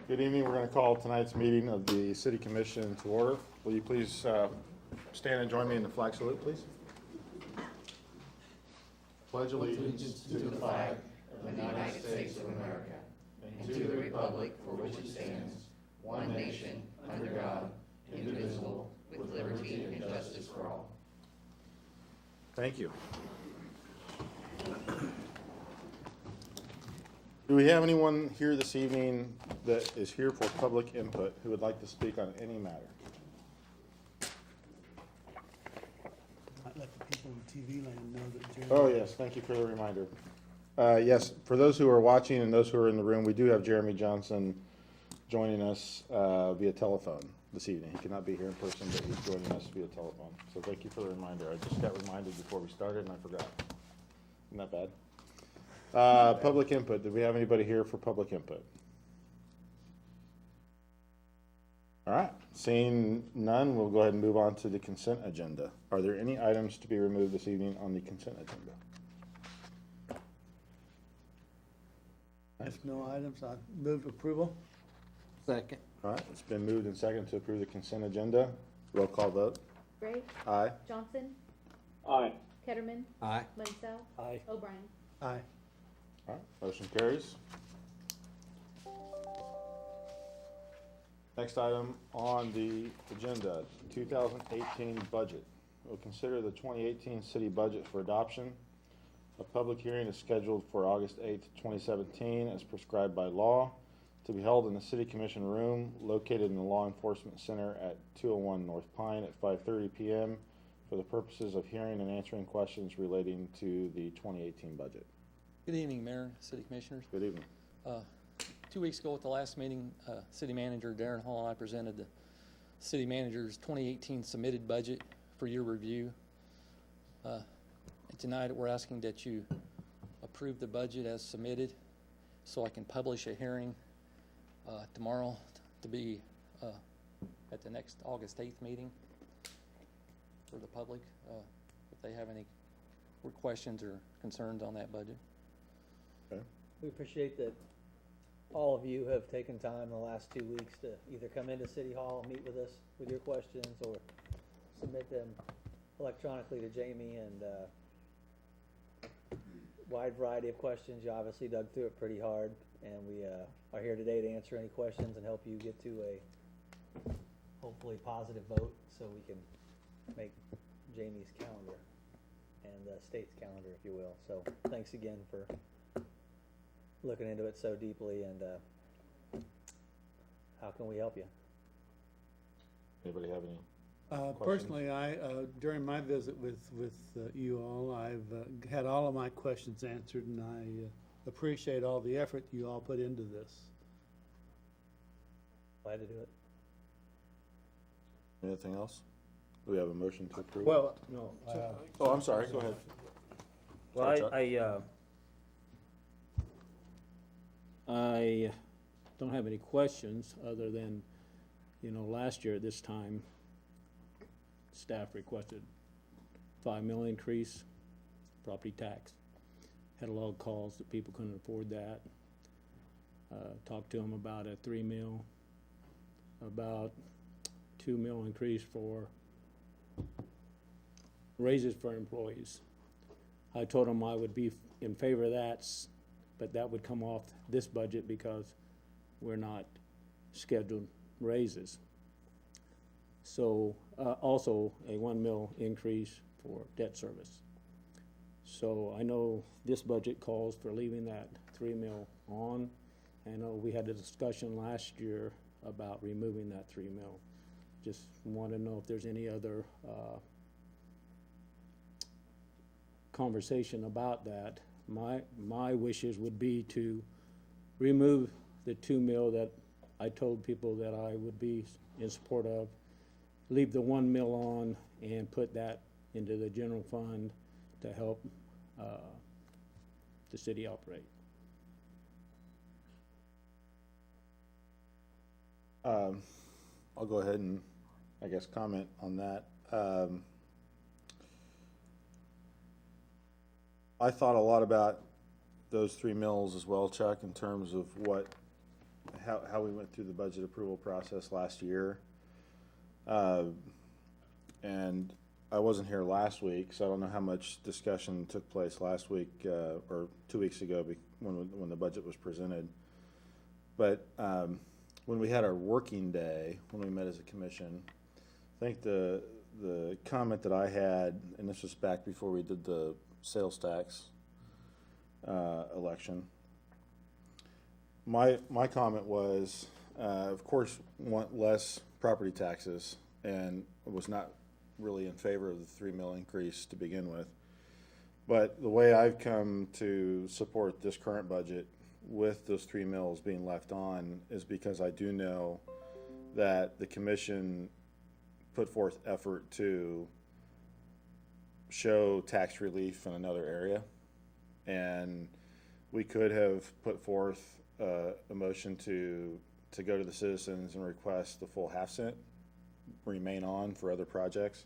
Good evening. We're going to call tonight's meeting of the City Commission to order. Will you please stand and join me in the flag salute, please? Pledge allegiance to the flag of the United States of America, and to the republic for which it stands, one nation, under God, indivisible, with liberty and justice for all. Thank you. Do we have anyone here this evening that is here for public input who would like to speak on any matter? Might let the people in TV land know that Jeremy. Oh, yes, thank you for the reminder. Yes, for those who are watching and those who are in the room, we do have Jeremy Johnson joining us via telephone this evening. He cannot be here in person, but he's joining us via telephone. So thank you for the reminder. I just got reminded before we started and I forgot. Isn't that bad? Public input. Do we have anybody here for public input? All right, seeing none, we'll go ahead and move on to the consent agenda. Are there any items to be removed this evening on the consent agenda? If no items, I move approval. Second. All right, it's been moved and seconded to approve the consent agenda. Roll call vote. Gray, Aye. Johnson, Aye. Ketterman, Aye. Monsell, Aye. O'Brien. Aye. All right, motion carries. Next item on the agenda, 2018 budget. We'll consider the 2018 city budget for adoption. A public hearing is scheduled for August 8th, 2017, as prescribed by law, to be held in the City Commission room located in the Law Enforcement Center at 201 North Pine at 5:30 p.m. for the purposes of hearing and answering questions relating to the 2018 budget. Good evening, Mayor, City Commissioners. Good evening. 2 weeks ago at the last meeting, City Manager Darren Hall and I presented the City Manager's 2018 submitted budget for your review. And tonight we're asking that you approve the budget as submitted so I can publish a hearing tomorrow to be at the next August 8th meeting for the public, if they have any questions or concerns on that budget. Okay. We appreciate that all of you have taken time in the last 2 weeks to either come into City Hall, meet with us with your questions, or submit them electronically to Jamie, and wide variety of questions. You obviously dug through it pretty hard, and we are here today to answer any questions and help you get to a hopefully positive vote so we can make Jamie's calendar and the state's calendar, if you will. So thanks again for looking into it so deeply, and how can we help you? Anybody have any? Personally, during my visit with you all, I've had all of my questions answered, and I appreciate all the effort you all put into this. Glad to do it. Anything else? Do we have a motion to approve? Well, no, Oh, I'm sorry, go ahead. well, Sorry, Chuck. I don't have any questions other than, last year at this time, staff requested $5 million increase, property tax. Had a lot of calls that people couldn't afford that. Talked to them about a $3 million, about $2 million increase for raises for employees. I told them I would be in favor of that, but that would come off this budget because we're not scheduled raises. So also a $1 million increase for debt service. So I know this budget calls for leaving that $3 million on. I know we had a discussion last year about removing that $3 million. Just want to know if there's any other conversation about that. My wishes would be to remove the $2 million that I told people that I would be in support of, leave the $1 million on, and put that into the general fund to help the city operate. I'll go ahead and, I guess, comment on that. I thought a lot about those 3 mills as well, Chuck, in terms of what how we went through the budget approval process last year. And I wasn't here last week, so I don't know how much discussion took place last week, or 2 weeks ago when the budget was presented. But when we had our working day, when we met as a commission, I think the comment that I had, and this was back before we did the sales tax election, my comment was, of course, want less property taxes, and was not really in favor of the 3 mil increase to begin with. But the way I've come to support this current budget with those 3 mils being left on is because I do know that the commission put forth effort to show tax relief in another area. And we could have put forth a motion to go to the citizens and request the full half cent remain on for other projects.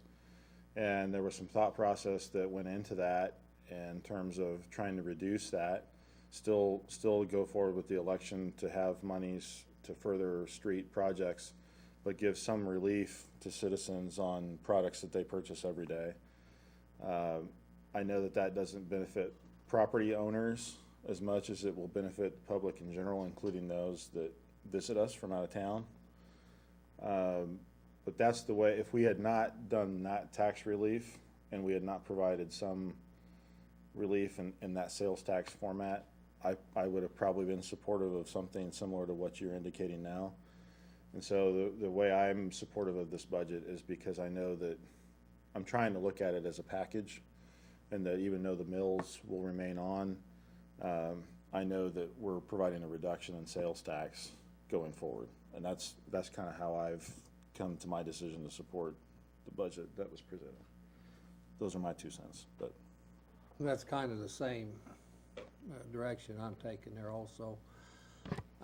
And there was some thought process that went into that in terms of trying to reduce that, still go forward with the election to have monies to further street projects, but give some relief to citizens on products that they purchase every day. I know that doesn't benefit property owners as much as it will benefit the public in general, including those that visit us from out of town. But that's the way, if we had not done that tax relief and we had not provided some relief in that sales tax format, I would have probably been supportive of something similar to what you're indicating now. And so the way I'm supportive of this budget is because I know that I'm trying to look at it as a package, and that even though the mills will remain on, I know that we're providing a reduction in sales tax going forward. And that's kind of how I've come to my decision to support the budget that was presented. Those are my 2 cents, but. That's kind of the same direction I'm taking there also.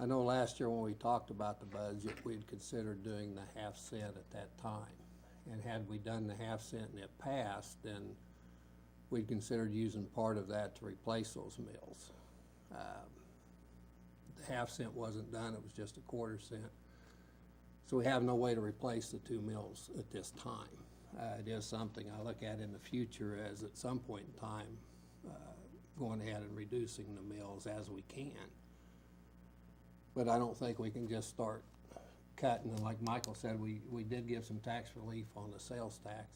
I know last year when we talked about the budget, we'd considered doing the half cent at that time. And had we done the half cent and it passed, then we'd considered using part of that to replace those mills. The half cent wasn't done, it was just a quarter cent. So we have no way to replace the 2 mills at this time. It is something I look at in the future as at some point in time going ahead and reducing the mills as we can. But I don't think we can just start cutting, and like Michael said, we did give some tax relief on the sales tax,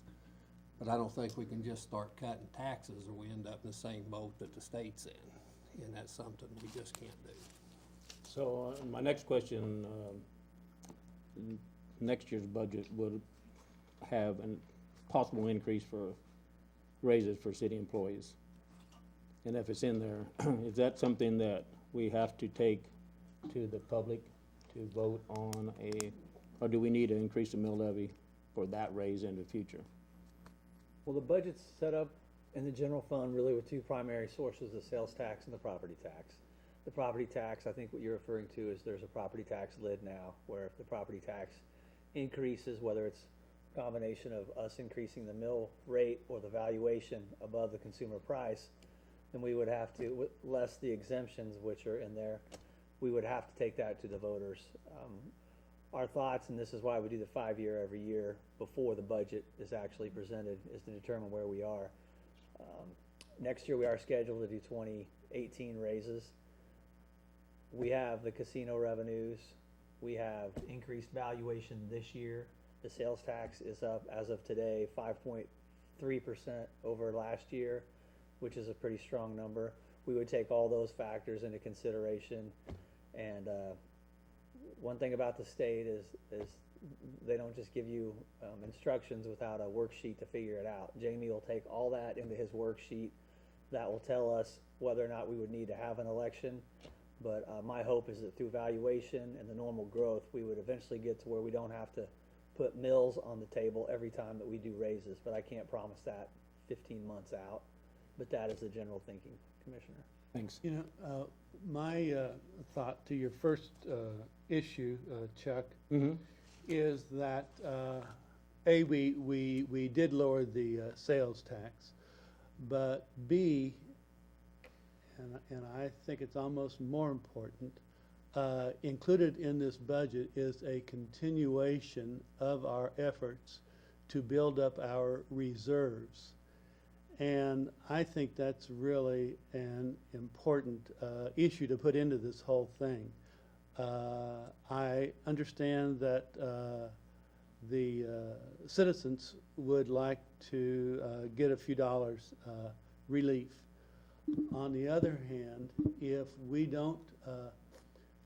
but I don't think we can just start cutting taxes or we end up in the same boat that the state's in, and that's something we just can't do. So my next question, next year's budget would have a possible increase for raises for city employees. And if it's in there, is that something that we have to take to the public to vote on or do we need to increase the mill levy for that raise in the future? Well, the budget's set up in the general fund really with 2 primary sources, the sales tax and the property tax. The property tax, I think what you're referring to is there's a property tax lid now, where if the property tax increases, whether it's a combination of us increasing the mill rate or the valuation above the consumer price, then we would have to, less the exemptions which are in there, we would have to take that to the voters. Our thoughts, and this is why we do the 5-year every year before the budget is actually presented, is to determine where we are. Next year we are scheduled to do 2018 raises. We have the casino revenues. We have increased valuation this year. The sales tax is up, as of today, 5.3% over last year, which is a pretty strong number. We would take all those factors into consideration. And one thing about the state is they don't just give you instructions without a worksheet to figure it out. Jamie will take all that into his worksheet. That will tell us whether or not we would need to have an election. But my hope is that through valuation and the normal growth, we would eventually get to where we don't have to put mills on the table every time that we do raises. But I can't promise that 15 months out. But that is the general thinking, Commissioner. Thanks. You know, my thought to your first issue, Chuck, is that A, we did lower the sales tax, but B, and I think it's almost more important, included in this budget is a continuation of our efforts to build up our reserves. And I think that's really an important issue to put into this whole thing. I understand that the citizens would like to get a few dollars relief. On the other hand, if we don't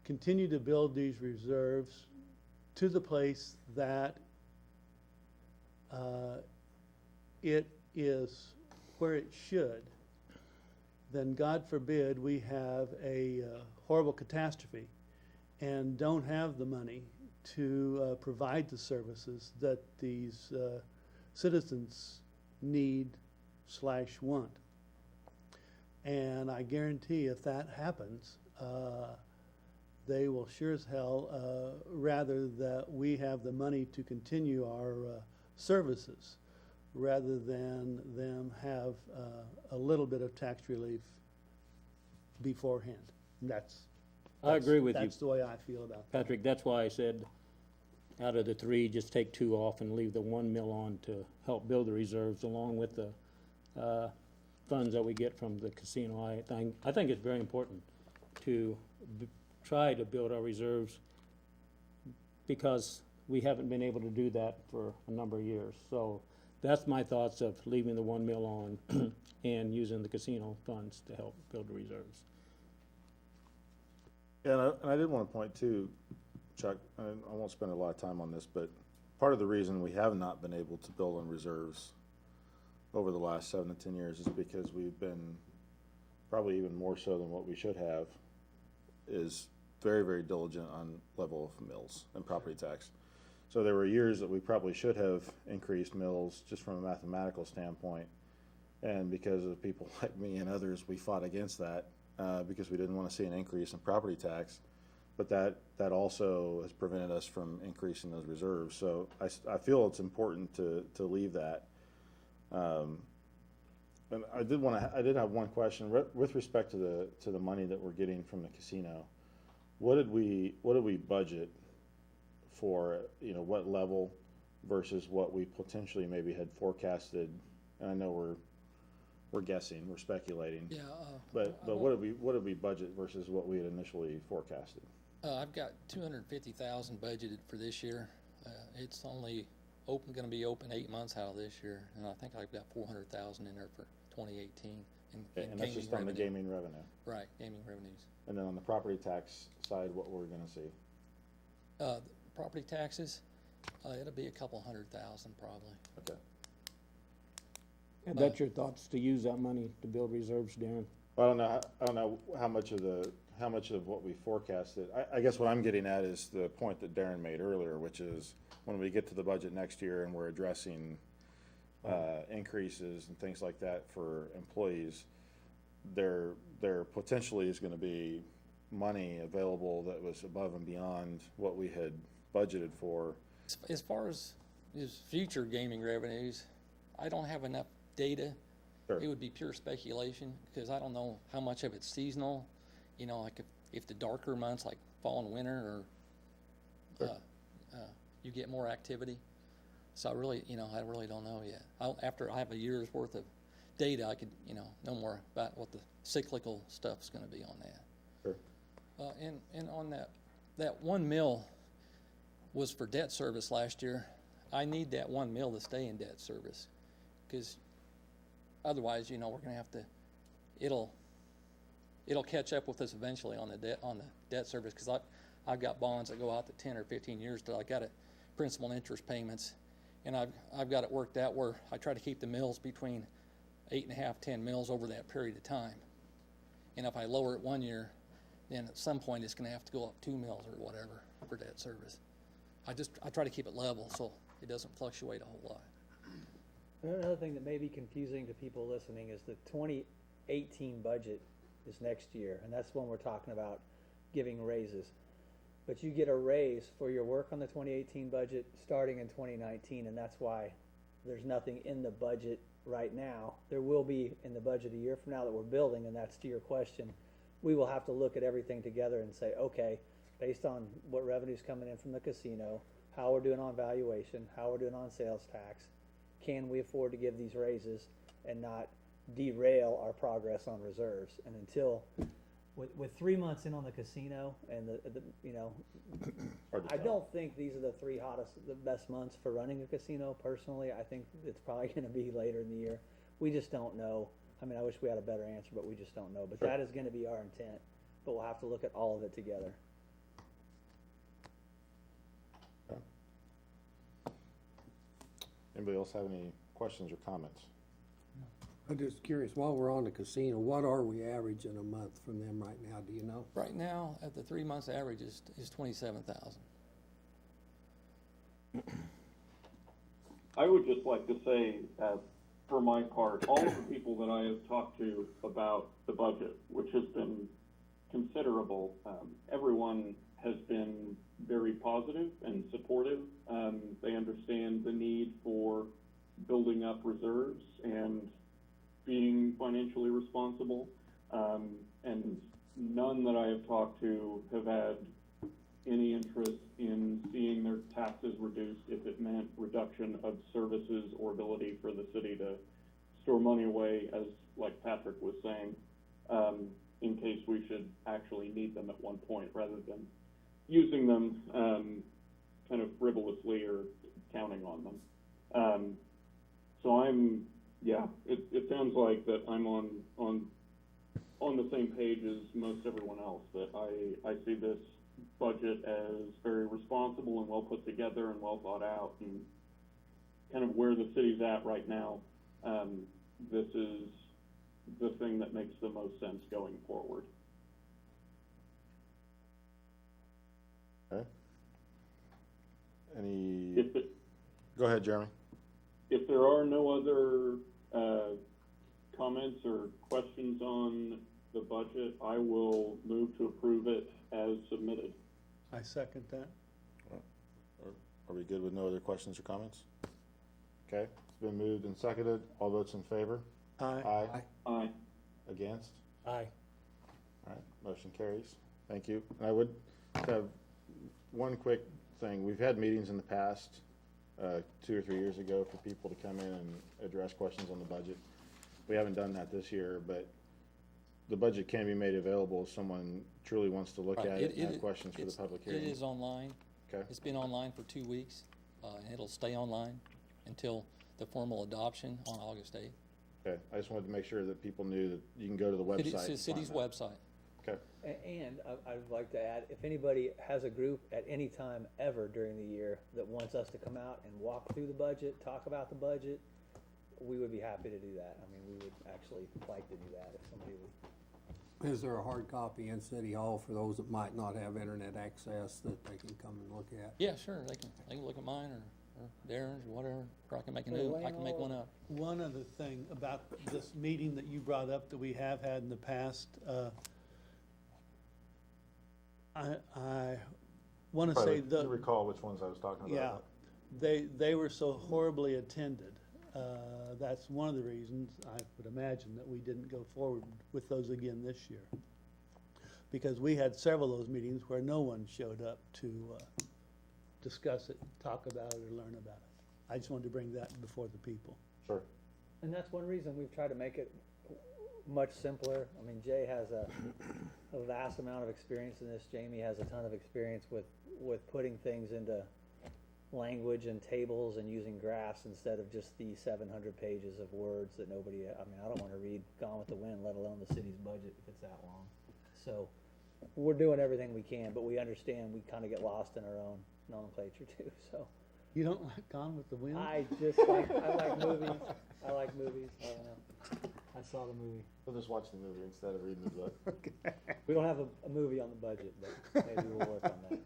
continue to build these reserves to the place that it is where it should, then God forbid we have a horrible catastrophe and don't have the money to provide the services that these citizens need/want. And I guarantee if that happens, they will sure as hell rather that we have the money to continue our services rather than them have a little bit of tax relief beforehand. I agree with you, That's the way I feel about that. Patrick. That's why I said, out of the three, just take 2 off and leave the 1 mil on to help build the reserves along with the funds that we get from the casino. I think it's very important to try to build our reserves because we haven't been able to do that for a number of years. So that's my thoughts of leaving the 1 mil on and using the casino funds to help build the reserves. Yeah, and I did want to point too, Chuck, and I won't spend a lot of time on this, but part of the reason we have not been able to build on reserves over the last 7 to 10 years is because we've been, probably even more so than what we should have, is very, very diligent on level of mills and property tax. So there were years that we probably should have increased mills just from a mathematical standpoint. And because of people like me and others, we fought against that because we didn't want to see an increase in property tax. But that also has prevented us from increasing those reserves. So I feel it's important to leave that. And I did have one question with respect to the money that we're getting from the casino. What did we budget for, what level versus what we potentially maybe had forecasted? And I know we're guessing, we're speculating. Yeah. But what did we budget versus what we had initially forecasted? I've got 250,000 budgeted for this year. It's only going to be open 8 months out of this year, and I think I've got 400,000 in there for 2018. And that's just on the gaming revenue. Right, gaming revenues. And then on the property tax side, what we're gonna see? The property taxes, it'll be a couple 100,000 probably. Okay. And that's your thoughts to use that money to build reserves, Darren? I don't know how much of what we forecasted. I guess what I'm getting at is the point that Darren made earlier, which is when we get to the budget next year and we're addressing increases and things like that for employees, there potentially is going to be money available that was above and beyond what we had budgeted for. As far as future gaming revenues, I don't have enough data. Sure. It would be pure speculation because I don't know how much of it's seasonal. Like if the darker months like fall and winter, or you get more activity. So I really don't know yet. After I have a year's worth of data, I could know more about what the cyclical stuff's going to be on that. Sure. And on that 1 mil was for debt service last year. I need that 1 mil to stay in debt service because otherwise, we're going to have to. It'll catch up with us eventually on the debt service because I've got bonds that go out to 10 or 15 years till I got it principal and interest payments, and I've got it worked out where I try to keep the mills between 8.5, 10 mils over that period of time. And if I lower it 1 year, then at some point it's going to have to go up 2 mils or whatever for debt service. I try to keep it level so it doesn't fluctuate a whole lot. Another thing that may be confusing to people listening is the 2018 budget is next year, and that's when we're talking about giving raises. But you get a raise for your work on the 2018 budget starting in 2019, and that's why there's nothing in the budget right now. There will be in the budget a year from now that we're building, and that's to your question. We will have to look at everything together and say, okay, based on what revenue's coming in from the casino, how we're doing on valuation, how we're doing on sales tax, can we afford to give these raises and not derail our progress on reserves? And until, with 3 months in on the casino and the you know, Hard to I tell. don't think these are the the best months for running a casino personally. I think it's probably gonna be later in the year. We just don't know. I mean, I wish we had a better answer, but we just don't know. But Sure. that is gonna be our intent, but we'll have to look at all of it together. Anybody else have any questions or comments? I'm just curious, while we're on the casino, what are we averaging a month from them right now, do you know? Right now, at the 3 months average is 27,000. I would just like to say, for my part, all of the people that I have talked to about the budget, which has been considerable, everyone has been very positive and supportive. They understand the need for building up reserves and being financially responsible. And none that I have talked to have had any interest in seeing their taxes reduced if it meant reduction of services or ability for the city to store money away, as like Patrick was saying, in case we should actually need them at one point, rather than using them kind of frivolously or counting on them. So it sounds like that I'm on the same page as most everyone else, that I see this budget as very responsible and well put together and well thought out, and kind of where the city's at right now. This is the thing that makes the most sense going forward. Okay. Any, If it, go ahead, Jeremy. If there are no other comments or questions on the budget, I will move to approve it as submitted. I second that. Are we good with no other questions or comments? Okay, it's been moved and seconded. All votes in favor? Aye. Aye. Aye. Against? Aye. All right, motion carries. Thank you. And I would have one quick thing. We've had meetings in the past, 2 or 3 years ago, for people to come in and address questions on the budget. We haven't done that this year, but the budget can be made available if someone truly wants to look Right, at it and have questions for the public hearing. It is online. Okay, It's been online for 2 weeks, and it'll stay online until the formal adoption on August 8th. okay. I just wanted to make sure that people knew that you can go to the website. It's the and find city's that. website. Okay, And I'd like to add, if anybody has a group at any time ever during the year that wants us to come out and walk through the budget, talk about the budget, we would be happy to do that. I mean, we would actually like to do that if somebody would. Is there a hard copy in City Hall for those that might not have internet access that they can come and look at? Yeah, sure, they can look at mine or Darren's or whatever, or I can make one up. One other thing about this meeting that you brought up that we have had in the past, I want to say probably, you recall which ones I was talking about? yeah, they were so horribly attended. That's one of the reasons I would imagine that we didn't go forward with those again this year. Because we had several of those meetings where no one showed up to discuss it, talk about it, or learn about it. I just wanted to bring that before the people. Sure. And that's one reason we've tried to make it much simpler. I mean, Jay has a vast amount of experience in this. Jamie has a ton of experience with putting things into language and tables and using graphs instead of just the 700 pages of words that nobody, I mean, I don't want to read Gone with the Wind, let alone the city's budget if it's that long. So we're doing everything we can, but we understand we kind of get lost in our own nomenclature too, so. You don't like Gone with the Wind? I like movies. I like movies. I don't know. I saw the movie. We'll just watch the movie instead of reading the book. We don't have a movie on the budget, but maybe we'll work on that.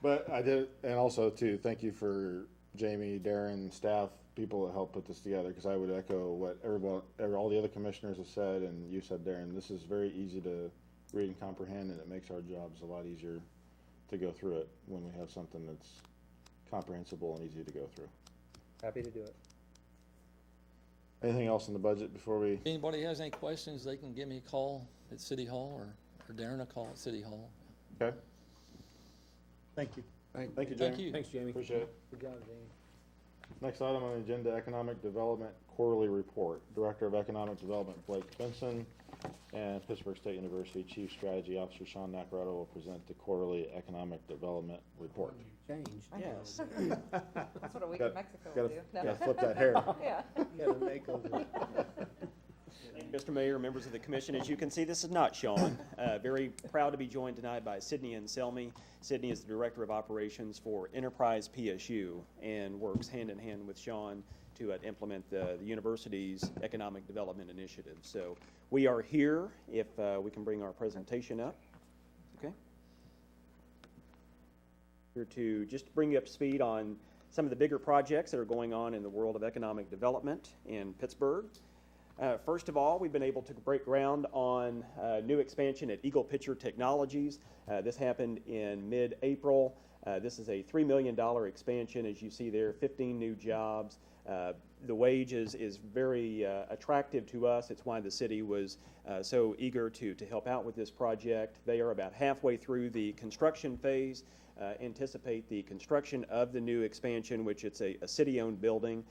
But I did, and also too, thank you for Jamie, Darren, staff, people that helped put this together, because I would echo what all the other commissioners have said, and you said, Darren, this is very easy to read and comprehend, and it makes our jobs a lot easier to go through it when we have something that's comprehensible and easy to go through. Happy to do it. Anything else in the budget before we, If anybody has any questions, they can give me a call at City Hall or Darren a call at City Hall. okay? Thank you. Thank Thank you, Jamie. Thank you. Thanks, Jamie. Appreciate it. Good job, Jamie. Next item on the agenda, Economic Development Quarterly Report. Director of Economic Development Blake Benson and Pittsburgh State University Chief Strategy Officer Sean Nacarado will present the Quarterly Economic Development Report. Changed. Yes. That's what a week Got- in Mexico will Gotta, do. No. gotta flip that hair. Yeah. Got a makeover. Thank you, Mr. Mayor, members of the commission. As you can see, this is not Sean. Very proud to be joined tonight by Sydney Anselmi. Sydney is the Director of Operations for Enterprise PSU and works hand in hand with Sean to implement the university's economic development initiative. So we are here, if we can bring our presentation up. Okay. Here to just bring you up to speed on some of the bigger projects that are going on in the world of economic development in Pittsburgh. First of all, we've been able to break ground on new expansion at Eagle Picture Technologies. This happened in mid-April. This is a $3 million expansion, as you see there, 15 new jobs. The wage is very attractive to us. It's why the city was so eager to help out with this project. They are about halfway through the construction phase. Anticipate the construction of the new expansion, which it's a city-owned building.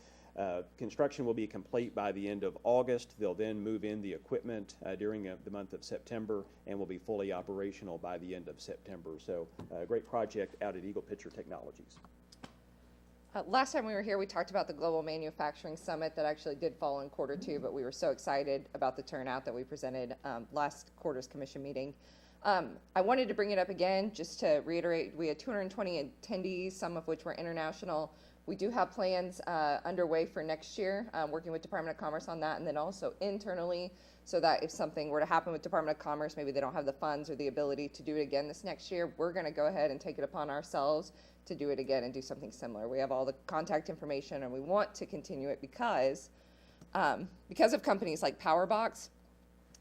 Construction will be complete by the end of August. They'll then move in the equipment during the month of September and will be fully operational by the end of September. So a great project out at Eagle Picture Technologies. Last time we were here, we talked about the Global Manufacturing Summit that actually did fall in quarter 2, but we were so excited about the turnout that we presented last quarter's commission meeting. I wanted to bring it up again just to reiterate, we had 220 attendees, some of which were international. We do have plans underway for next year, working with Department of Commerce on that, and then also internally, so that if something were to happen with Department of Commerce, maybe they don't have the funds or the ability to do it again this next year, we're going to go ahead and take it upon ourselves to do it again and do something similar. We have all the contact information, and we want to continue it because of companies like PowerBox.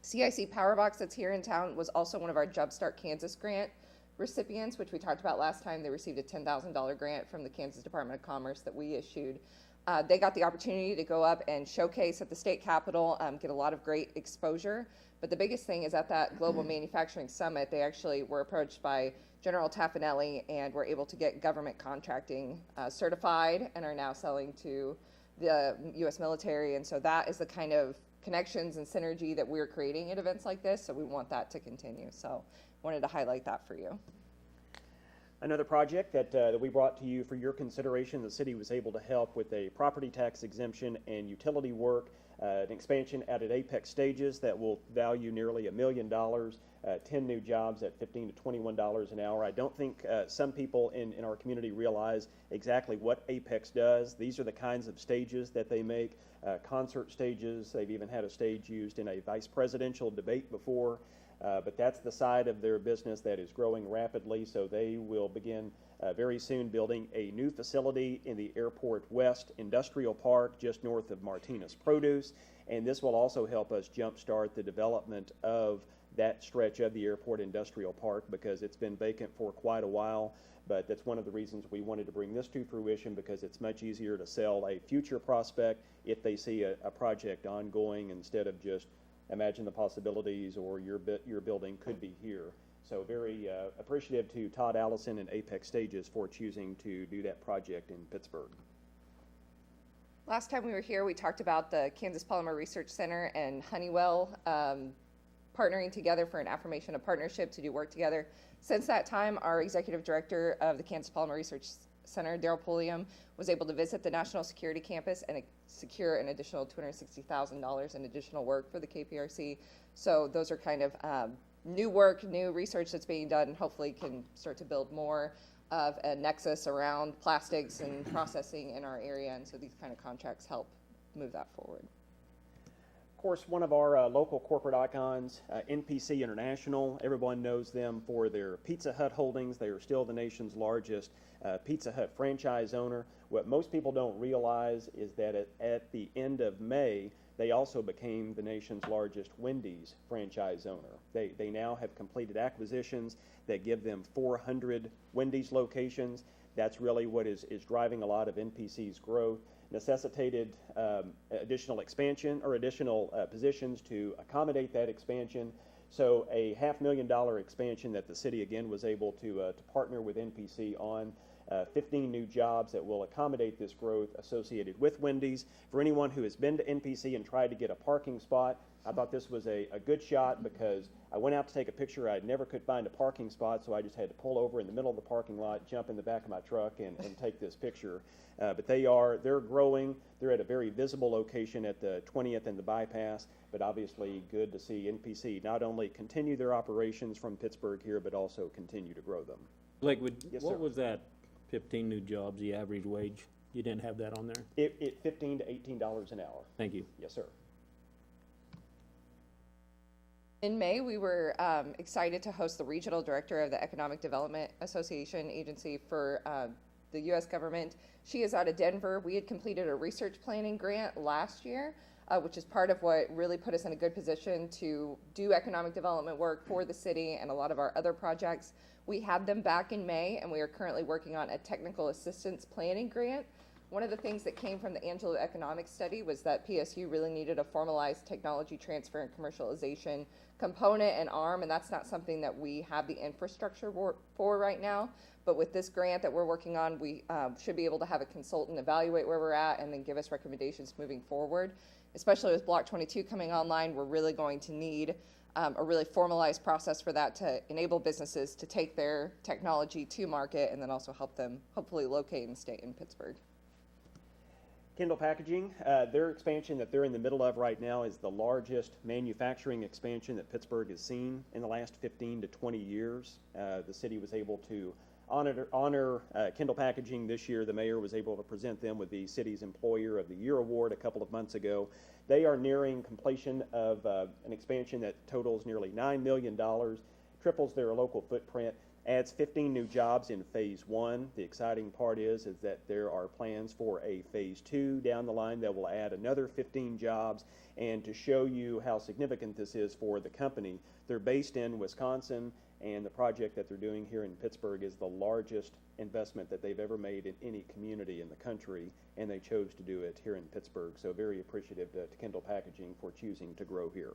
CIC PowerBox that's here in town was also one of our Jumpstart Kansas grant recipients, which we talked about last time. They received a $10,000 grant from the Kansas Department of Commerce that we issued. They got the opportunity to go up and showcase at the state capitol, get a lot of great exposure. But the biggest thing is at that Global Manufacturing Summit, they actually were approached by General Taffanelli and were able to get government contracting certified and are now selling to the U.S. military. And so that is the kind of connections and synergy that we're creating at events like this. So we want that to continue. So wanted to highlight that for you. Another project that we brought to you for your consideration, the city was able to help with a property tax exemption and utility work, an expansion out at Apex Stages that will value nearly $1 million, 10 new jobs at $15 to $21 an hour. I don't think some people in our community realize exactly what Apex does. These are the kinds of stages that they make, concert stages. They've even had a stage used in a vice presidential debate before. But that's the side of their business that is growing rapidly, so they will begin very soon building a new facility in the Airport West Industrial Park just north of Martinez Produce, and this will also help us jumpstart the development of that stretch of the Airport Industrial Park because it's been vacant for quite a while. But that's one of the reasons we wanted to bring this to fruition, because it's much easier to sell a future prospect if they see a project ongoing instead of just imagine the possibilities or your building could be here. So very appreciative to Todd Allison and Apex Stages for choosing to do that project in Pittsburgh. Last time we were here, we talked about the Kansas Polymer Research Center and Honeywell partnering together for an affirmation of partnership to do work together. Since that time, our executive director of the Kansas Polymer Research Center, Daryl Pulliam, was able to visit the National Security Campus and secure an additional $260,000 in additional work for the KPRC. So those are kind of new work, new research that's being done, and hopefully can start to build more of a nexus around plastics and processing in our area. And so these kind of contracts help move that forward. Of course, one of our local corporate icons, NPC International, everyone knows them for their Pizza Hut holdings. They are still the nation's largest Pizza Hut franchise owner. What most people don't realize is that at the end of May, they also became the nation's largest Wendy's franchise owner. They now have completed acquisitions that give them 400 Wendy's locations. That's really what is driving a lot of NPC's growth. Necessitated additional expansion or additional positions to accommodate that expansion. So a $500,000 expansion that the city again was able to partner with NPC on. 15 new jobs that will accommodate this growth associated with Wendy's. For anyone who has been to NPC and tried to get a parking spot, I thought this was a good shot because I went out to take a picture. I never could find a parking spot, so I just had to pull over in the middle of the parking lot, jump in the back of my truck, and take this picture. But they're growing. They're at a very visible location at the 20th and the bypass, but obviously good to see NPC not only continue their operations from Pittsburgh here, but also continue to grow them. Lakewood, Yes, what sir. was that 15 new jobs, the average wage? You didn't have that on there? It $15 to $18 an hour. Thank you. Yes, sir. In May, we were excited to host the regional director of the Economic Development Association agency for the U.S. government. She is out of Denver. We had completed a research planning grant last year, which is part of what really put us in a good position to do economic development work for the city and a lot of our other projects. We had them back in May, and we are currently working on a technical assistance planning grant. One of the things that came from the Angelo Economics study was that PSU really needed a formalized technology transfer and commercialization component and arm, and that's not something that we have the infrastructure for right now. But with this grant that we're working on, we should be able to have a consultant evaluate where we're at and then give us recommendations moving forward. Especially with Block 22 coming online, we're really going to need a really formalized process for that to enable businesses to take their technology to market and then also help them hopefully locate and stay in Pittsburgh. Kendall Packaging, their expansion that they're in the middle of right now is the largest manufacturing expansion that Pittsburgh has seen in the last 15 to 20 years. The city was able to honor Kendall Packaging this year. The mayor was able to present them with the city's Employer of the Year award a couple of months ago. They are nearing completion of an expansion that totals nearly $9 million, triples their local footprint, adds 15 new jobs in phase 1. The exciting part is that there are plans for a phase 2 down the line that will add another 15 jobs. And to show you how significant this is for the company, they're based in Wisconsin, and the project that they're doing here in Pittsburgh is the largest investment that they've ever made in any community in the country, and they chose to do it here in Pittsburgh. So very appreciative to Kendall Packaging for choosing to grow here.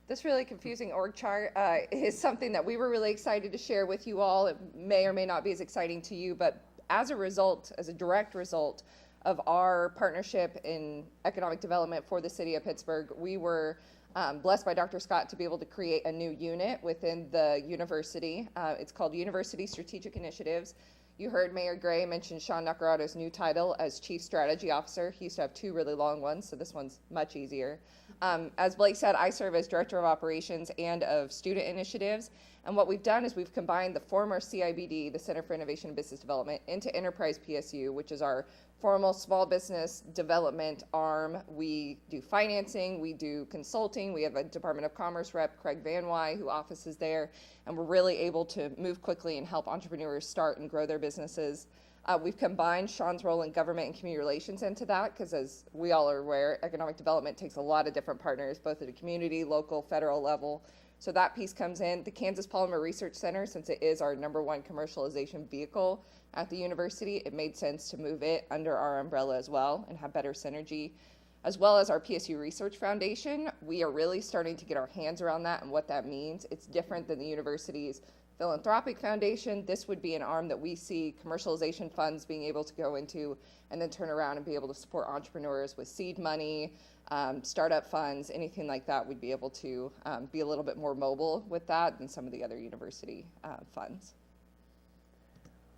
This really confusing org chart is something that we were really excited to share with you all. It may or may not be as exciting to you, but as a direct result of our partnership in economic development for the city of Pittsburgh, we were blessed by Dr. Scott to be able to create a new unit within the university. It's called University Strategic Initiatives. You heard Mayor Gray mention Sean Nacarato's new title as Chief Strategy Officer. He used to have 2 really long ones, so this one's much easier. As Blake said, I serve as Director of Operations and of Student Initiatives. And what we've done is we've combined the former CIBD, the Center for Innovation and Business Development, into Enterprise PSU, which is our formal small business development arm. We do financing, we do consulting, we have a Department of Commerce rep, Craig Van Wy, who offices there, and we're really able to move quickly and help entrepreneurs start and grow their businesses. We've combined Sean's role in government and community relations into that, because as we all are aware, economic development takes a lot of different partners, both at a community, local, federal level. So that piece comes in. The Kansas Polymer Research Center, since it is our #1 commercialization vehicle at the university, it made sense to move it under our umbrella as well and have better synergy. As well as our PSU Research Foundation, we are really starting to get our hands around that and what that means. It's different than the university's philanthropic foundation. This would be an arm that we see commercialization funds being able to go into and then turn around and be able to support entrepreneurs with seed money, startup funds, anything like that. We'd be able to be a little bit more mobile with that than some of the other university funds.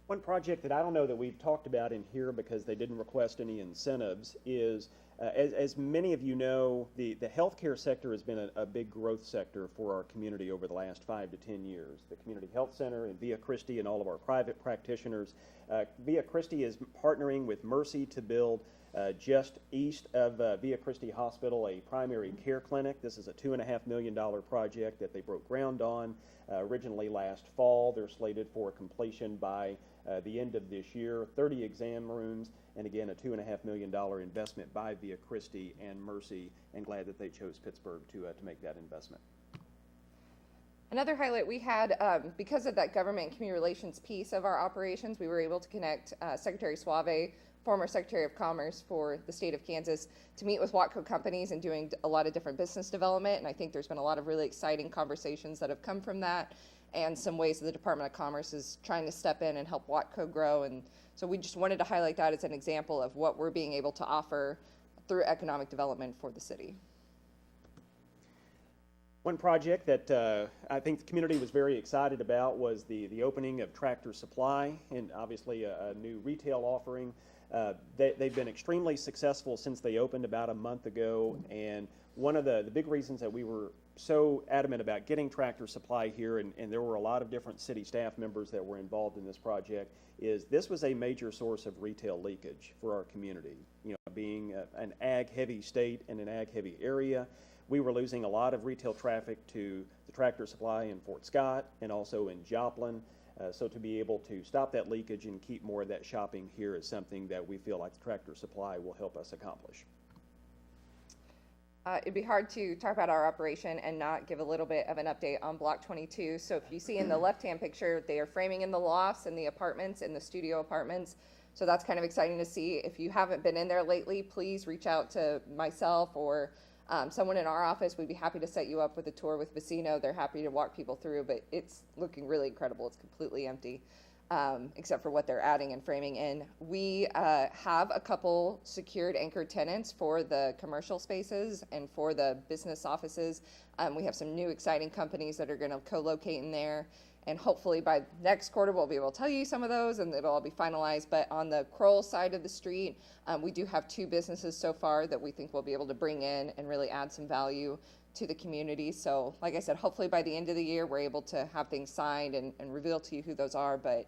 One project that I don't know that we've talked about in here because they didn't request any incentives is, as many of you know, the healthcare sector has been a big growth sector for our community over the last 5 to 10 years. The Community Health Center in Via Christi and all of our private practitioners. Via Christi is partnering with Mercy to build just east of Via Christi Hospital a primary care clinic. This is a $2.5 million project that they broke ground on originally last fall. They're slated for completion by the end of this year. 30 exam rooms, and again a $2.5 million investment by Via Christi and Mercy, and glad that they chose Pittsburgh to make that investment. Another highlight we had, because of that government and community relations piece of our operations, we were able to connect Secretary Suave former Secretary of Commerce for the state of Kansas, to meet with Watco companies and doing a lot of different business development. And I think there's been a lot of really exciting conversations that have come from that, and some ways that the Department of Commerce is trying to step in and help Watco grow. And so we just wanted to highlight that as an example of what we're being able to offer through economic development for the city. One project that I think the community was very excited about was the opening of Tractor Supply, and obviously a new retail offering. They've been extremely successful since they opened about a month ago, and one of the big reasons that we were so adamant about getting Tractor Supply here, and there were a lot of different city staff members that were involved in this project, is this was a major source of retail leakage for our community. You know, being an ag-heavy state and an ag-heavy area, we were losing a lot of retail traffic to the Tractor Supply in Fort Scott and also in Joplin. So to be able to stop that leakage and keep more of that shopping here is something that we feel like the Tractor Supply will help us accomplish. It'd be hard to talk about our operation and not give a little bit of an update on Block 22. So if you see in the left-hand picture, they are framing in the lofts and the apartments, in the studio apartments. So that's kind of exciting to see. If you haven't been in there lately, please reach out to myself or someone in our office. We'd be happy to set you up with a tour with Vecino. They're happy to walk people through, but it's looking really incredible. It's completely empty, except for what they're adding and framing in. We have a couple secured anchor tenants for the commercial spaces and for the business offices. We have some new exciting companies that are going to co-locate in there. And hopefully by next quarter, we'll be able to tell you some of those and it'll all be finalized. But on the Kroll side of the street, we do have 2 businesses so far that we think we'll be able to bring in and really add some value to the community. So like I said, hopefully by the end of the year, we're able to have things signed and reveal to you who those are. But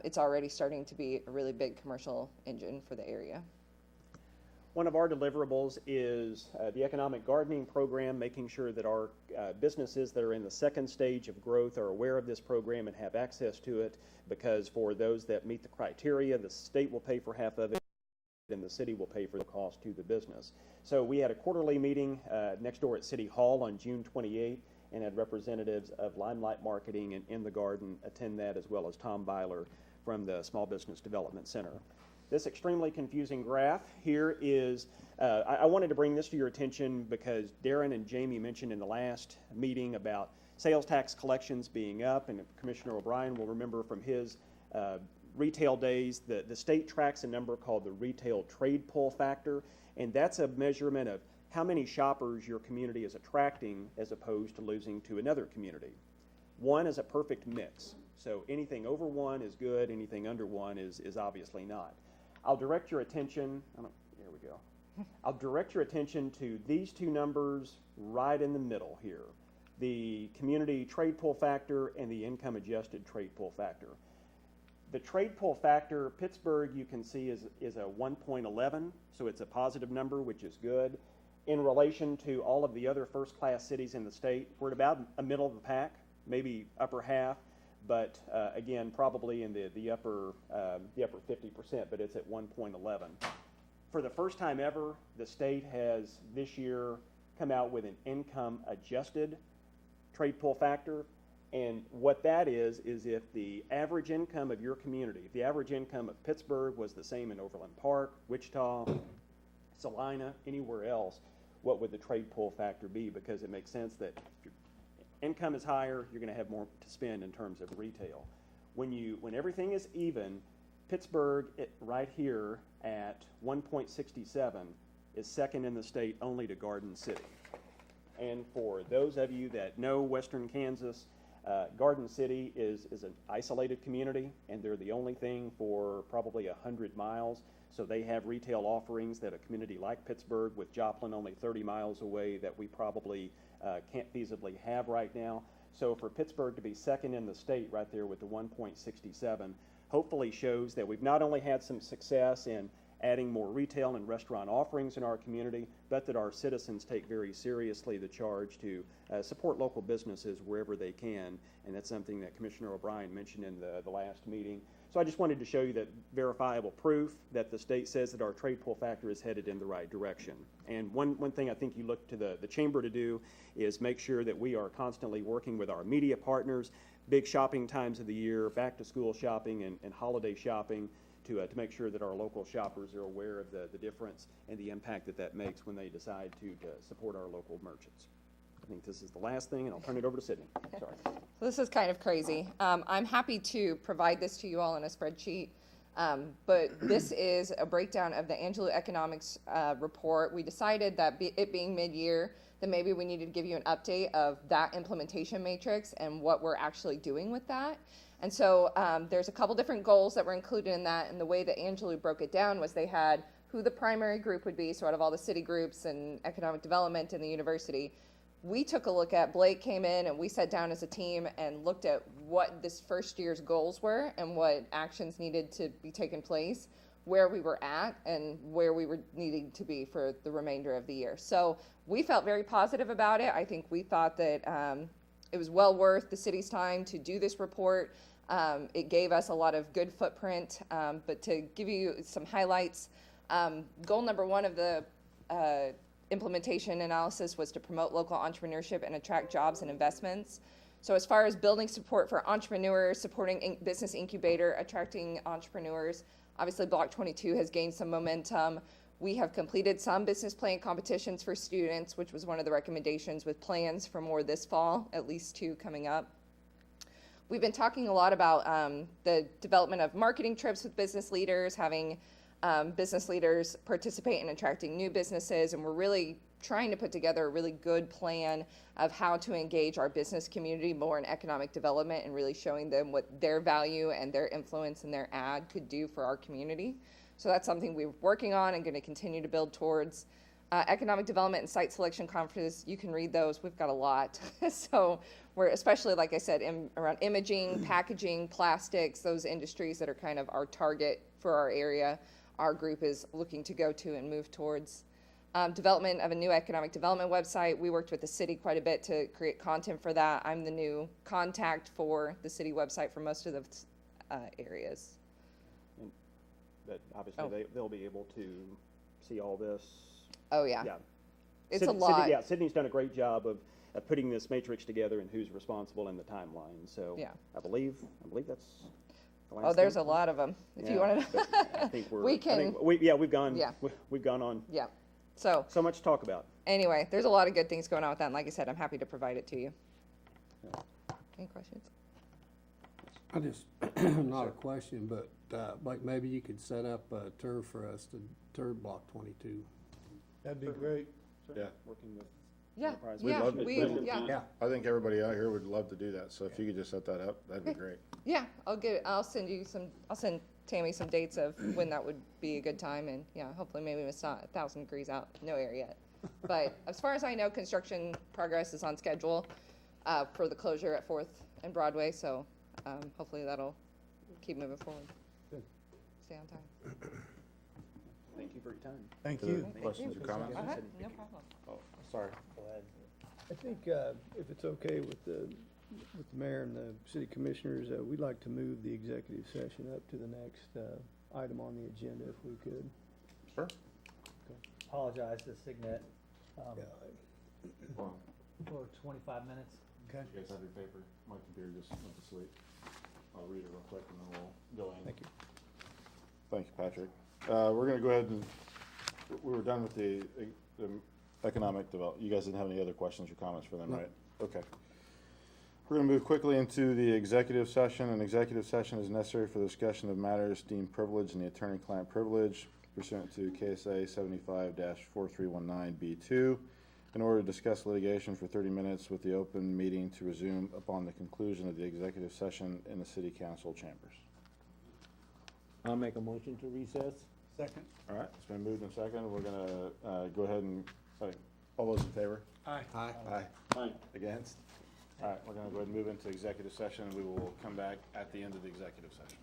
it's already starting to be a really big commercial engine for the area. One of our deliverables is the economic gardening program, making sure that our businesses that are in the second stage of growth are aware of this program and have access to it, because for those that meet the criteria, the state will pay for half of it and the city will pay for the cost to the business. So we had a quarterly meeting next door at City Hall on June 28th and had representatives of Limelight Marketing and In the Garden attend that, as well as Tom Byler from the Small Business Development Center. This extremely confusing graph here is, I wanted to bring this to your attention because Darren and Jamie mentioned in the last meeting about sales tax collections being up, and Commissioner O'Brien will remember from his retail days that the state tracks a number called the retail trade pull factor, and that's a measurement of how many shoppers your community is attracting as opposed to losing to another community. 1 is a perfect mix, so anything over 1 is good, anything under 1 is obviously not. I'll direct your attention, here we go. I'll direct your attention to these 2 numbers right in the middle here. The community trade pull factor and the income adjusted trade pull factor. The trade pull factor, Pittsburgh, you can see is a 1.11, so it's a positive number, which is good. In relation to all of the other first class cities in the state, we're at about a middle of the pack, maybe upper half. But again, probably in the upper 50%, but it's at 1.11. For the first time ever, the state has this year come out with an income adjusted trade pull factor. And what that is if the average income of your community, if the average income of Pittsburgh was the same in Overland Park, Wichita, Salina, anywhere else, what would the trade pull factor be? Because it makes sense that income is higher, you're going to have more to spend in terms of retail. When everything is even, Pittsburgh right here at 1.67 is second in the state only to Garden City. And for those of you that know Western Kansas, Garden City is an isolated community, and they're the only thing for probably 100 miles. So they have retail offerings that a community like Pittsburgh, with Joplin only 30 miles away, that we probably can't feasibly have right now. So for Pittsburgh to be second in the state right there with the 1.67 hopefully shows that we've not only had some success in adding more retail and restaurant offerings in our community, but that our citizens take very seriously the charge to support local businesses wherever they can. And that's something that Commissioner O'Brien mentioned in the last meeting. So I just wanted to show you that verifiable proof that the state says that our trade pull factor is headed in the right direction. And one thing I think you look to the chamber to do is make sure that we are constantly working with our media partners, big shopping times of the year, back to school shopping and holiday shopping, to make sure that our local shoppers are aware of the difference and the impact that that makes when they decide to support our local merchants. I think this is the last thing, and I'll turn it over to Sydney. Sorry. So this is kind of crazy. I'm happy to provide this to you all in a spreadsheet, but this is a breakdown of the Angelou Economics report. We decided that it being mid-year, that maybe we needed to give you an update of that implementation matrix and what we're actually doing with that. And so there's a couple different goals that were included in that, and the way that Angelou broke it down was they had who the primary group would be, so out of all the city groups and economic development and the university. We took a look at, Blake came in and we sat down as a team and looked at what this first year's goals were and what actions needed to be taken place, where we were at and where we were needing to be for the remainder of the year. So we felt very positive about it. I think we thought that it was well worth the city's time to do this report. It gave us a lot of good footprint, but to give you some highlights, goal number one of the implementation analysis was to promote local entrepreneurship and attract jobs and investments. So as far as building support for entrepreneurs, supporting business incubator, attracting entrepreneurs, obviously Block 22 has gained some momentum. We have completed some business plan competitions for students, which was one of the recommendations, with plans for more this fall, at least 2 coming up. We've been talking a lot about the development of marketing trips with business leaders, having business leaders participate in attracting new businesses, and we're really trying to put together a really good plan of how to engage our business community more in economic development and really showing them what their value and their influence and their ad could do for our community. So that's something we're working on and going to continue to build towards. Economic development and site selection conferences, you can read those. We've got a lot. So we're especially, like I said, around imaging, packaging, plastics, those industries that are kind of our target for our area. Our group is looking to go to and move towards. Development of a new economic development website. We worked with the city quite a bit to create content for that. I'm the new contact for the city website for most of the areas. But obviously they'll be able to see all this. Oh, yeah. Yeah. It's a lot. Yeah, Sydney's done a great job of putting this matrix together and who's responsible in the timeline. So Yeah. I believe that's the last Oh, there's thing. a lot of them. If you Yeah, want to, but I think we can. we've gone. Yeah. We've gone on Yeah. So so much to talk about. anyway, there's a lot of good things going on with that. And like I said, I'm happy to provide it to you. Any questions? I just, not a question, but, like, maybe you could set up a tour for us to tour Block 22. That'd be great. Yeah. Working with Yeah. Enterprise. We'd Yeah. love to- we'd- Yeah. I think everybody out here would love to do that, so if you could just set that up, that'd be great. Yeah. I'll send Tammy some dates of when that would be a good time. And yeah, hopefully maybe it's not 1,000 degrees out. No air yet. But as far as I know, construction progress is on schedule for the closure at 4th and Broadway. So hopefully that'll keep moving forward. Good. Stay on time. Thank you for your time. Thank Any you. questions or comments? No problem. Oh, sorry. Go ahead. I think if it's okay with the mayor and the city commissioners, we'd like to move the executive session up to the next item on the agenda if we could. Sure. Apologize to Signet Well, for 25 minutes. Okay. you guys have your paper? My computer just went to sleep. I'll read it real quick and then we'll go in. Thank you. Thank you, Patrick. We're gonna go ahead and, we were done with the economic development. You guys didn't have any other questions or comments for them, right? Okay. We're gonna move quickly into the executive session. An executive session is necessary for the discussion of matters deemed privileged in the attorney-client privilege pursuant to KSA 75-4319B2 in order to discuss litigation for 30 minutes with the open meeting to resume upon the conclusion of the executive session in the city council chambers. I'll make a motion to recess. Second. All right, it's been moved and seconded. We're gonna go ahead and, all those in favor? Aye. Aye. Aye. Against? All right, we're gonna go ahead and move into executive session. We will come back at the end of the executive session.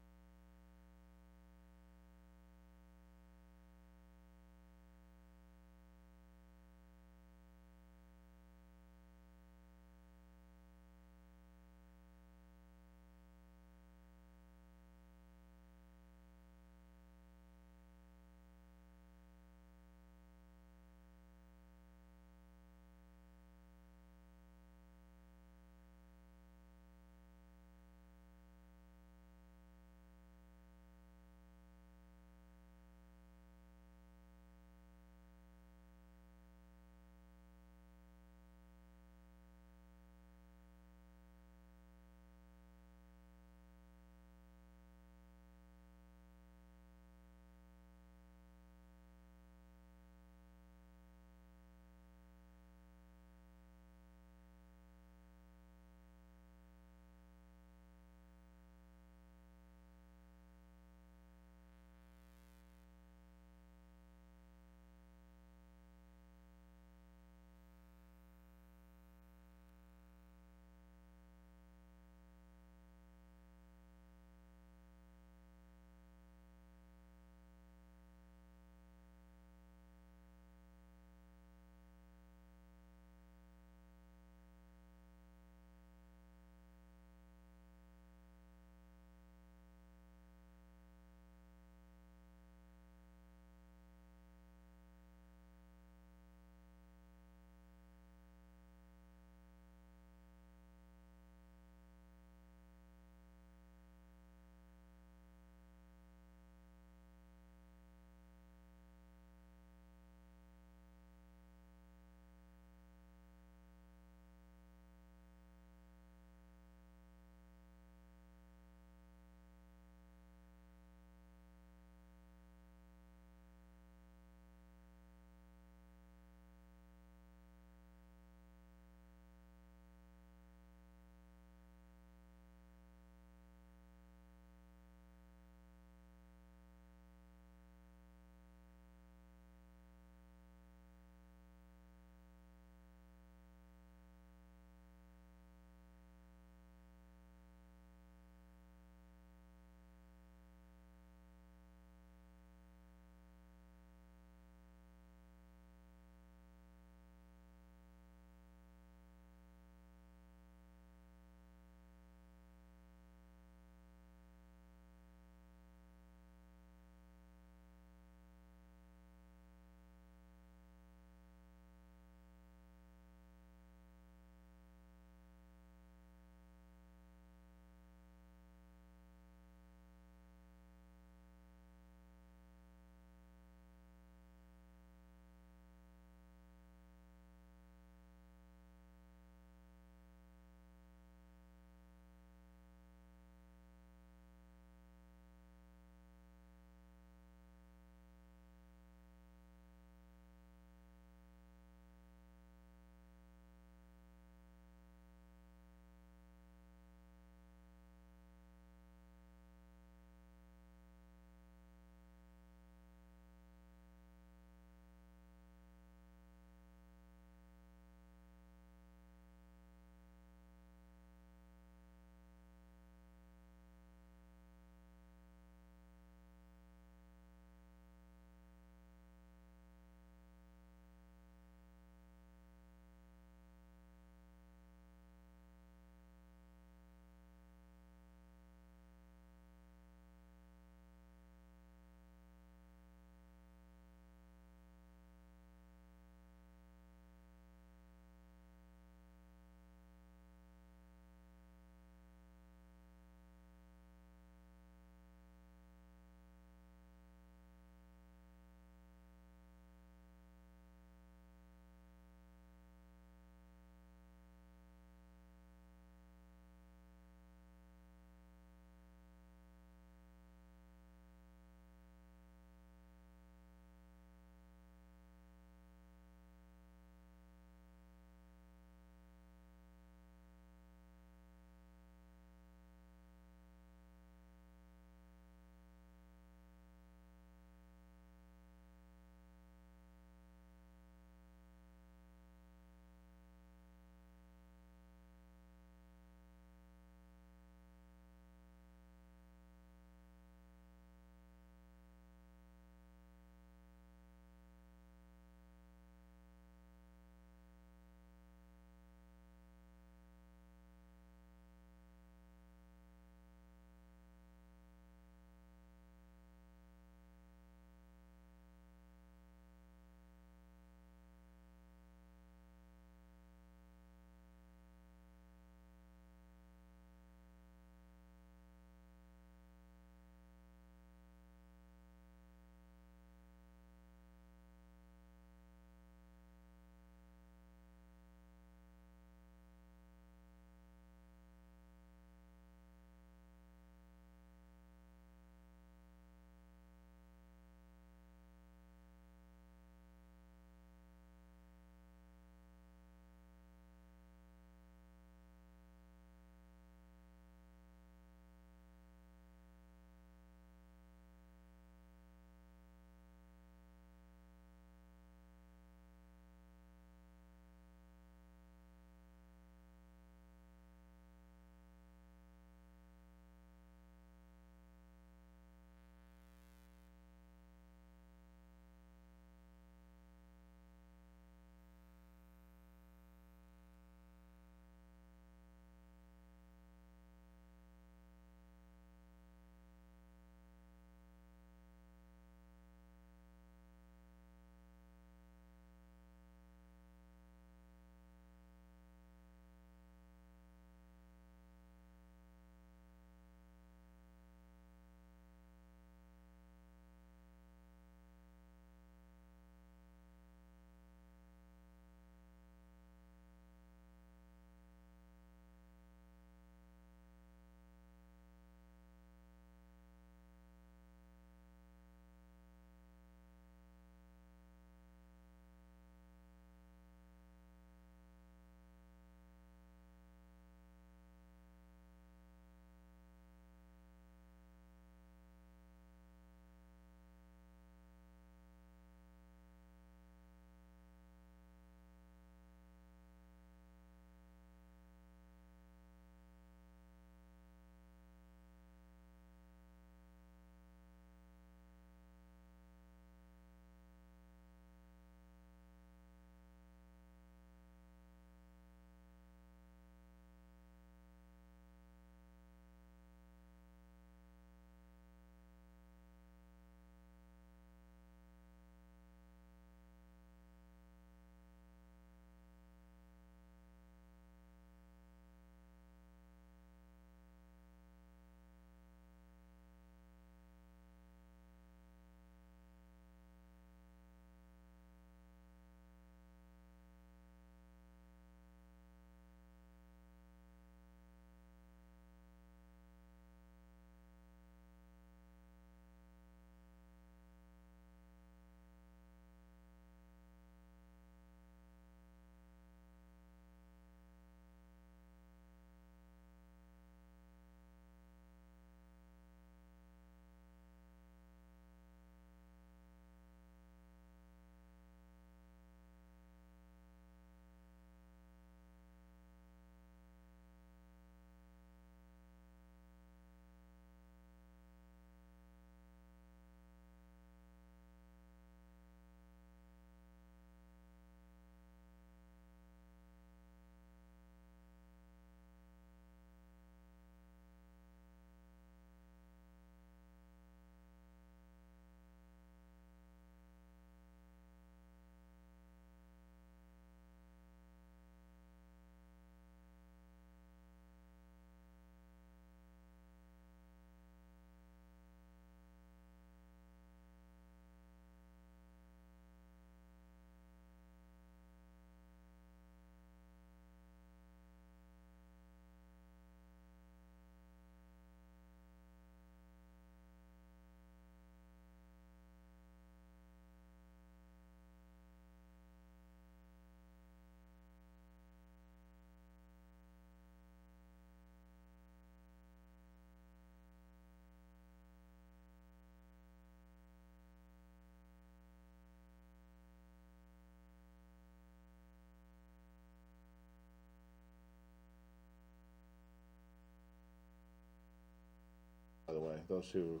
those who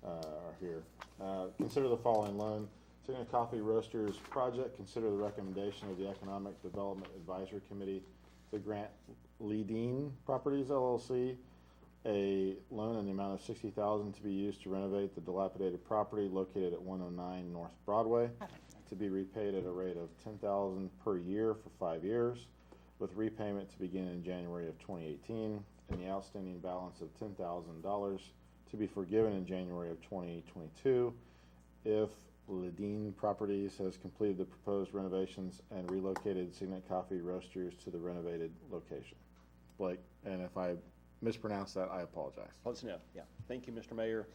are here. Consider the following loan. Signet Coffee Roasters project, consider the recommendation of the Economic Development Advisory Committee to grant Ledeen Properties LLC a loan in the amount of $60,000 to be used to renovate the dilapidated property located at 109 North Broadway, to be repaid at a rate of $10,000 per year for 5 years, with repayment to begin in January of 2018, and the outstanding balance of $10,000 to be forgiven in January of 2022 if Ledeen Properties has completed the proposed renovations and relocated Signet Coffee Roasters to the renovated location. Blake, and if I mispronounced that, I apologize. Close enough, yeah. Thank you, Mr. Mayor.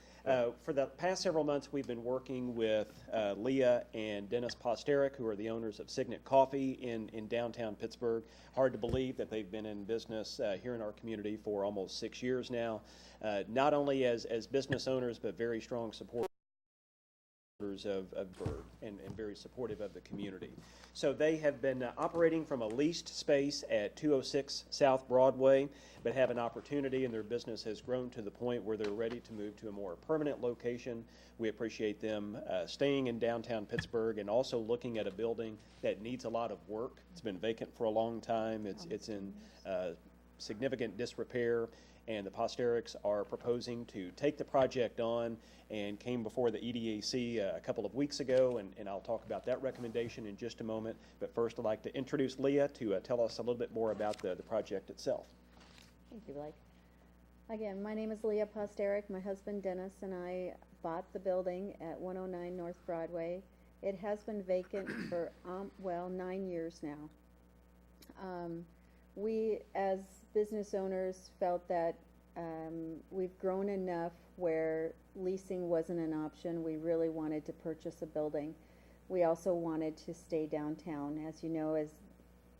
For the past several months, we've been working with Leah and Dennis Posterick, who are the owners of Signet Coffee in downtown Pittsburgh. Hard to believe that they've been in business here in our community for almost 6 years now, not only as business owners, but very strong supporters of Bird and very supportive of the community. So they have been operating from a leased space at 206 South Broadway, but have an opportunity, and their business has grown to the point where they're ready to move to a more permanent location. We appreciate them staying in downtown Pittsburgh and also looking at a building that needs a lot of work. It's been vacant for a long time. It's in significant disrepair, and the Postericks are proposing to take the project on and came before the EDAC a couple of weeks ago, and I'll talk about that recommendation in just a moment. But first, I'd like to introduce Leah to tell us a little bit more about the project itself. Thank you, Blake. Again, my name is Leah Posterick. My husband Dennis and I bought the building at 109 North Broadway. It has been vacant for, 9 years now. We, as business owners, felt that we've grown enough where leasing wasn't an option. We really wanted to purchase a building. We also wanted to stay downtown. As you know, as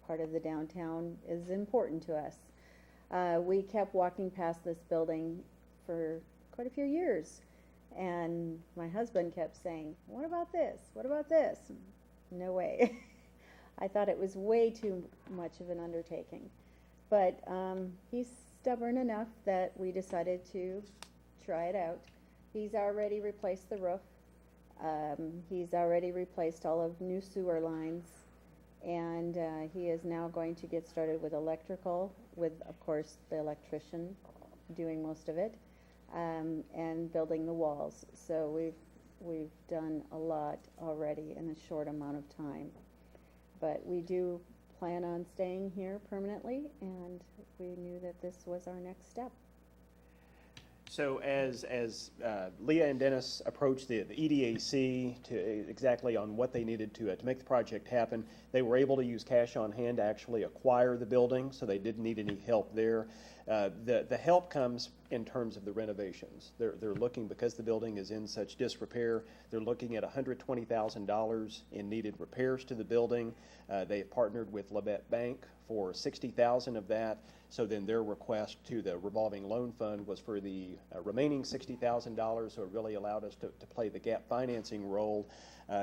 part of the downtown is important to us. We kept walking past this building for quite a few years, and my husband kept saying, "What about this? What about this?" No way. I thought it was way too much of an undertaking. But he's stubborn enough that we decided to try it out. He's already replaced the roof. He's already replaced all of new sewer lines. And he is now going to get started with electrical, with, of course, the electrician doing most of it, and building the walls. So we've done a lot already in a short amount of time. But we do plan on staying here permanently, and we knew that this was our next step. So as Leah and Dennis approached the EDAC to exactly on what they needed to make the project happen, they were able to use cash on hand to actually acquire the building, so they didn't need any help there. The help comes in terms of the renovations. They're looking, because the building is in such disrepair, they're looking at $120,000 in needed repairs to the building. They have partnered with Labette Bank for $60,000 of that. So then their request to the revolving loan fund was for the remaining $60,000, so it really allowed us to play the gap financing role.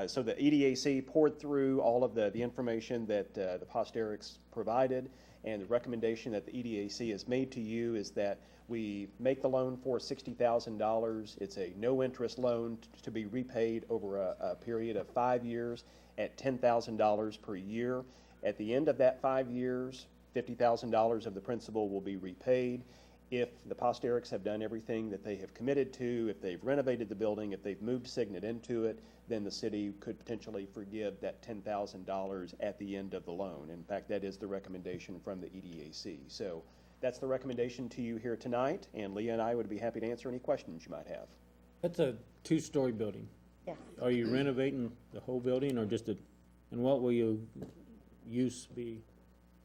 So the EDAC poured through all of the information that the Postericks provided, and the recommendation that the EDAC has made to you is that we make the loan for $60,000. It's a no-interest loan to be repaid over a period of 5 years at $10,000 per year. At the end of that 5 years, $50,000 of the principal will be repaid. If the Postericks have done everything that they have committed to, if they've renovated the building, if they've moved Signet into it, then the city could potentially forgive that $10,000 at the end of the loan. In fact, that is the recommendation from the EDAC. So that's the recommendation to you here tonight, and Leah and I would be happy to answer any questions you might have. That's a two-story building. Yes. Are you renovating the whole building, or just and what will your use be?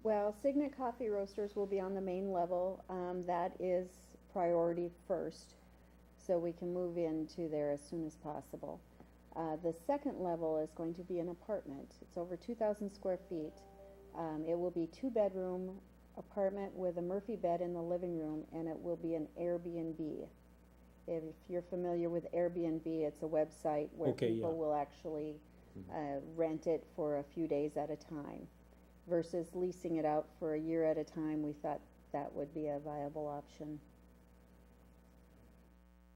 Well, Signet Coffee Roasters will be on the main level. That is priority first, so we can move into there as soon as possible. The second level is going to be an apartment. It's over 2,000 square feet. It will be 2-bedroom apartment with a Murphy bed in the living room, and it will be an Airbnb. If you're familiar with Airbnb, it's a website where people will actually rent it for a few days at a time. Versus leasing it out for a year at a time, we thought that would be a viable option. So as Leah and Dennis approached the EDAC to exactly on what they needed to make the project happen, they were able to use cash on hand to acquire the building. So they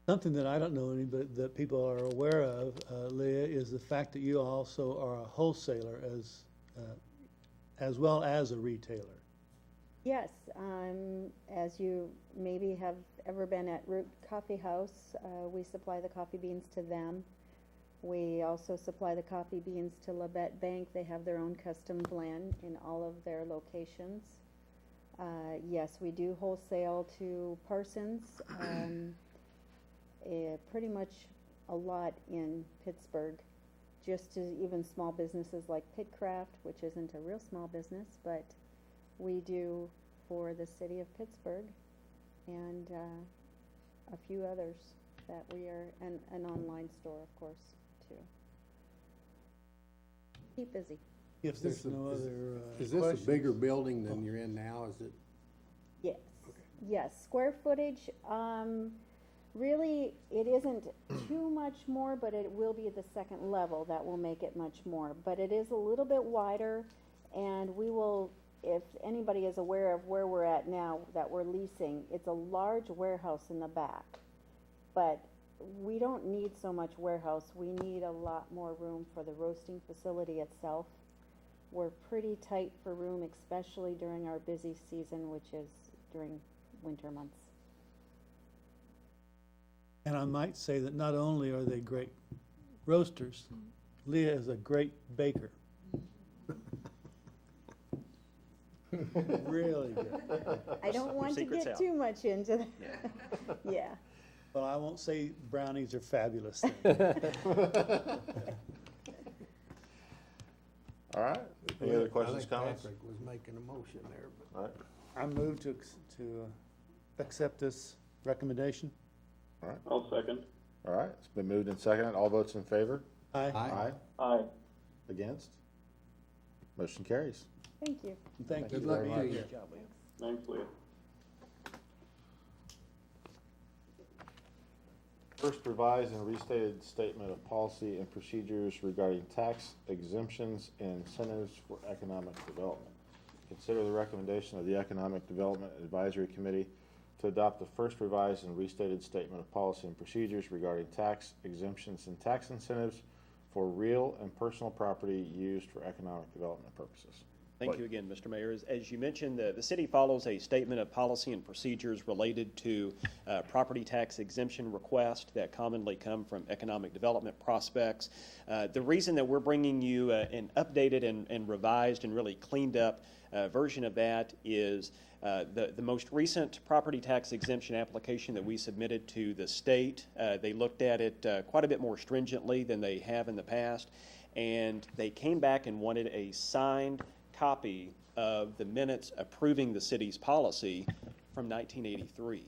Something that I don't know any, but that people are aware of, Leah, is the fact that you also are a wholesaler as well as a retailer. Yes, as you maybe have ever been at Root Coffee House, we supply the coffee beans to them. We also supply the coffee beans to Labette Bank. They have their own custom blend in all of their locations. Yes, we do wholesale to Parsons, pretty much a lot in Pittsburgh, just to even small businesses like Pitcraft, which isn't a real small business, but we do for the city of Pittsburgh and a few others that we are, and an online store, of course, too. Keep busy. If there's no other Is this a questions. bigger building than you're in now, is it? Yes, yes, square footage, really, it isn't too much more, but it will be the second level that will make it much more. But it is a little bit wider, and we will, if anybody is aware of where we're at now that we're leasing, it's a large warehouse in the back. But we don't need so much warehouse, we need a lot more room for the roasting facility itself. We're pretty tight for room, especially during our busy season, which is during winter months. And I might say that not only are they great roasters, Leah is a great baker. Really good. I don't want to secret's get out. too much into that. Yeah. Well, I won't say brownies are fabulous then. All right, any other questions, I think comments? Patrick was making a motion there, but. All right, I move to accept this recommendation. I'll second. all right, it's been moved and seconded, all votes in favor? Aye. Aye. Aye. Against? Motion carries. Thank you. Thank you Good luck very to much. you. Thanks, Leah. First revised and restated statement of policy and procedures regarding tax exemptions and incentives for economic development. Consider the recommendation of the Economic Development Advisory Committee to adopt the first revised and restated statement of policy and procedures regarding tax exemptions and tax incentives for real and personal property used for economic development purposes. Thank you again, Mr. Mayor. As you mentioned, the city follows a statement of policy and procedures related to property tax exemption requests that commonly come from economic development prospects. The reason that we're bringing you an updated and revised and really cleaned up version of that is the most recent property tax exemption application that we submitted to the state. They looked at it quite a bit more stringently than they have in the past, and they came back and wanted a signed copy of the minutes approving the city's policy from 1983.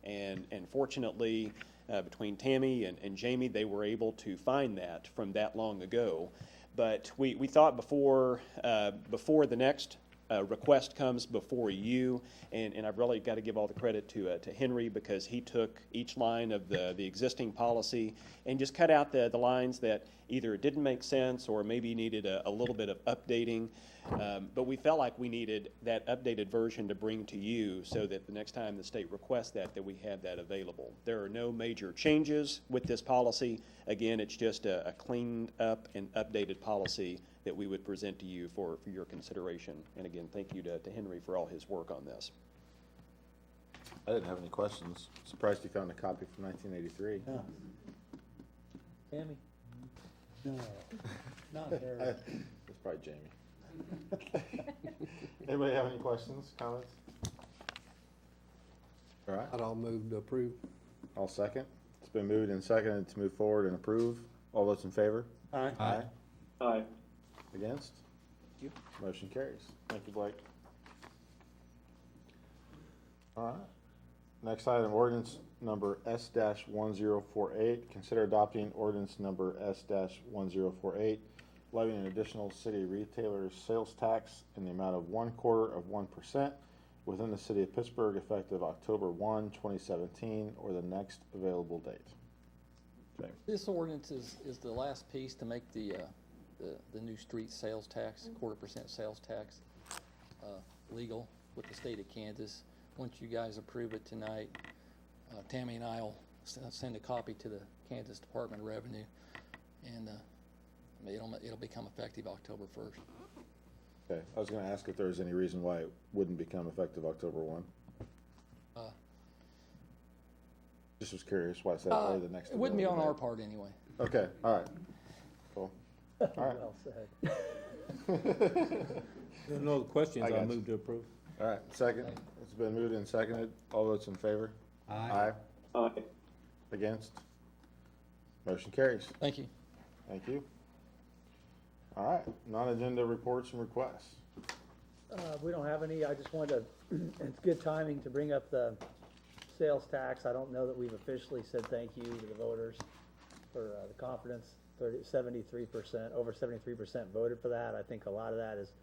And fortunately, between Tammy and Jamie, they were able to find that from that long ago. But we thought before the next request comes before you, and I've really got to give all the credit to Henry, because he took each line of the existing policy and just cut out the lines that either didn't make sense or maybe needed a little bit of updating. But we felt like we needed that updated version to bring to you so that the next time the state requests that we have that available. There are no major changes with this policy. Again, it's just a cleaned up and updated policy that we would present to you for your consideration. And again, thank you to Henry for all his work on this. I didn't have any questions. Surprised you found a copy from 1983. No, Tammy? no, not her. It's probably Jamie. Anybody have any questions, comments? All right, I'll move to approve. I'll second. It's been moved and seconded to move forward and approve. All those in favor? Aye. Aye. Aye. Against? Motion carries. Thank you, Blake. All right. Next item, ordinance number S-1048. Consider adopting ordinance number S-1048, levying an additional city retailer's sales tax in the amount of 1/4% within the city of Pittsburgh effective October 1, 2017, or the next available date. Okay. This ordinance is the last piece to make the new street sales tax, 1/4% sales tax, legal with the state of Kansas. Once you guys approve it tonight, Tammy and I will send a copy to the Kansas Department of Revenue, and it'll become effective October 1st. Okay, I was gonna ask if there was any reason why it wouldn't become effective October 1. Just was curious why I said early the next. It wouldn't be on available our date. part anyway. Okay, all right, cool. All right, Well said. There are no questions, I got I'll you. move to approve. all right, second, it's been moved and seconded, all votes in favor? Aye. Aye. Against? Motion carries, Thank you. thank you. All right, non-agenda reports and requests. We don't have any, I just wanted to, it's good timing to bring up the sales tax. I don't know that we've officially said thank you to the voters for the confidence. 73%, over 73% voted for that. I think a lot of that is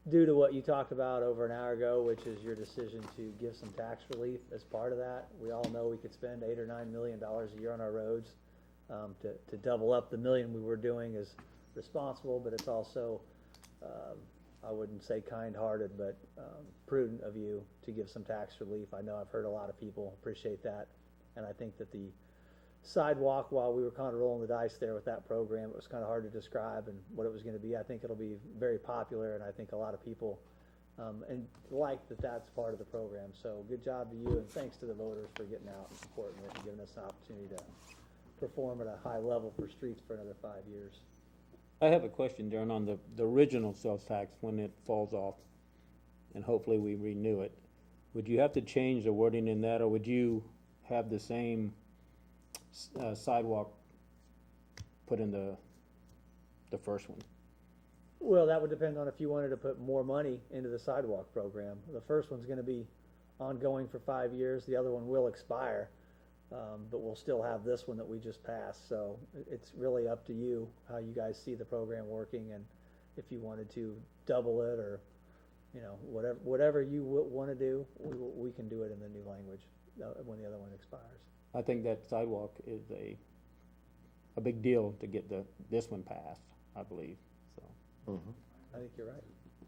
due to what you talked about over an hour ago, which is your decision to give some tax relief as part of that. We all know we could spend $8 or $9 million a year on our roads. To double up the million we were doing is responsible, but it's also, I wouldn't say kind-hearted, but prudent of you to give some tax relief. I know I've heard a lot of people appreciate that, and I think that the sidewalk, while we were kind of rolling the dice there with that program, it was kind of hard to describe and what it was going to be. I think it'll be very popular, and I think a lot of people and like that that's part of the program. So good job to you, and thanks to the voters for getting out and supporting it and giving us an opportunity to perform at a high level for streets for another 5 years. I have a question, Darren, on the original sales tax when it falls off, and hopefully we renew it. Would you have to change the wording in that, or would you have the same sidewalk put in the first one? Well, that would depend on if you wanted to put more money into the sidewalk program. The first one's gonna be ongoing for 5 years, the other one will expire, but we'll still have this one that we just passed. So it's really up to you, how you guys see the program working, and if you wanted to double it, or, you know, whatever you wanna do, we can do it in the new language, when the other one expires. I think that sidewalk is a big deal to get this one passed, I believe, so. I think you're right.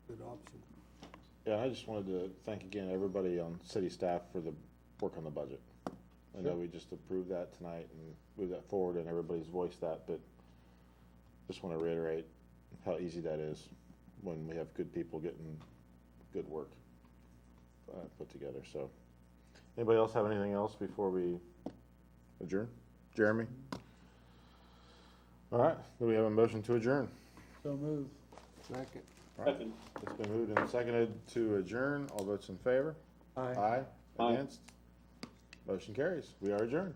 Good option. Yeah, I just wanted to thank again everybody on city staff for the work on the budget. I know we just approved that tonight and moved that forward, and everybody's voiced that, but just want to reiterate how easy that is when we have good people getting good work put together. So, anybody else have anything else before we adjourn? Jeremy? All right, do we have a motion to adjourn? So move. Second. All right, it's been moved and seconded to adjourn. All votes in favor? Aye. Aye. Aye. Against? Motion carries. We are adjourned.